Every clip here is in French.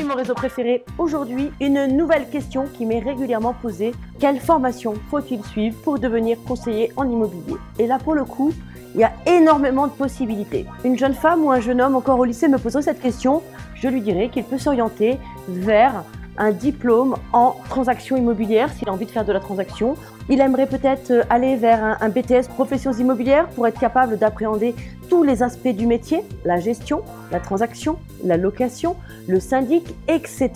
Salut mon réseau préféré. Aujourd'hui, une nouvelle question qui m'est régulièrement posée. Quelle formation faut-il suivre pour devenir conseiller en immobilier? Et là, pour le coup, il y a énormément de possibilités. Une jeune femme ou un jeune homme encore au lycée me poserait cette question. Je lui dirais qu'il peut s'orienter vers un diplôme en transaction immobilière s'il a envie de faire de la transaction. Il aimerait peut-être aller vers un BTS professions immobilières pour être capable d'appréhender tous les aspects du métier, la gestion, la transaction, la location, le syndic, etc.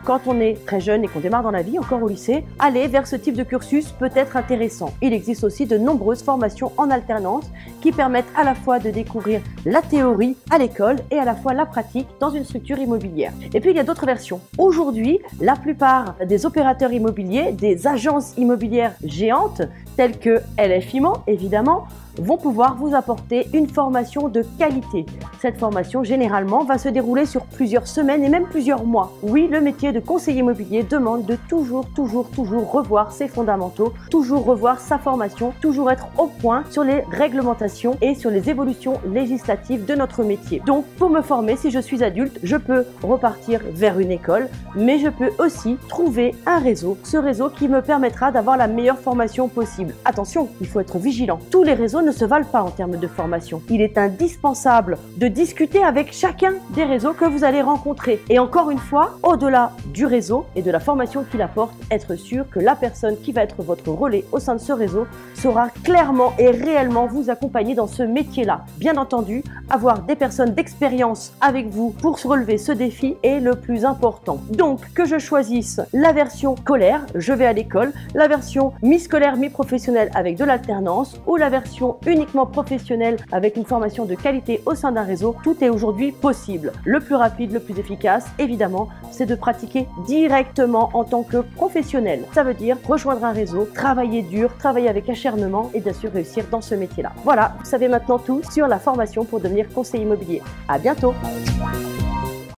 Quand on est très jeune et qu'on démarre dans la vie, encore au lycée, aller vers ce type de cursus peut être intéressant. Il existe aussi de nombreuses formations en alternance qui permettent à la fois de découvrir la théorie à l'école et à la fois la pratique dans une structure immobilière. Et puis il y a d'autres versions. Aujourd'hui, la plupart des opérateurs immobiliers, des agences immobilières géantes, telles que LF IMO, évidemment, vont pouvoir vous apporter une formation de qualité. Cette formation, généralement, va se dérouler sur plusieurs semaines et même plusieurs mois. Oui, le métier de conseiller immobilier demande de toujours revoir ses fondamentaux, toujours revoir sa formation, toujours être au point sur les réglementations et sur les évolutions législatives de notre métier. Donc, pour me former, si je suis adulte, je peux repartir vers une école, mais je peux aussi trouver un réseau, ce réseau qui me permettra d'avoir la meilleure formation possible. Attention, il faut être vigilant. Tous les réseaux ne se valent pas en termes de formation. Il est indispensable de discuter avec chacun des réseaux que vous allez rencontrer. Et encore une fois, au-delà du réseau et de la formation qu'il apporte, être sûr que la personne qui va être votre relais au sein de ce réseau saura clairement et réellement vous accompagner dans ce métier-là. Bien entendu, avoir des personnes d'expérience avec vous pour se relever ce défi est le plus important. Donc, que je choisisse la version scolaire, je vais à l'école, la version mi-scolaire, mi-professionnelle avec de l'alternance ou la version uniquement professionnelle avec une formation de qualité au sein d'un réseau, tout est aujourd'hui possible. Le plus rapide, le plus efficace, évidemment, c'est de pratiquer directement en tant que professionnel. Ça veut dire rejoindre un réseau, travailler dur, travailler avec acharnement et bien sûr réussir dans ce métier-là. Voilà, vous savez maintenant tout sur la formation pour devenir conseiller immobilier. À bientôt!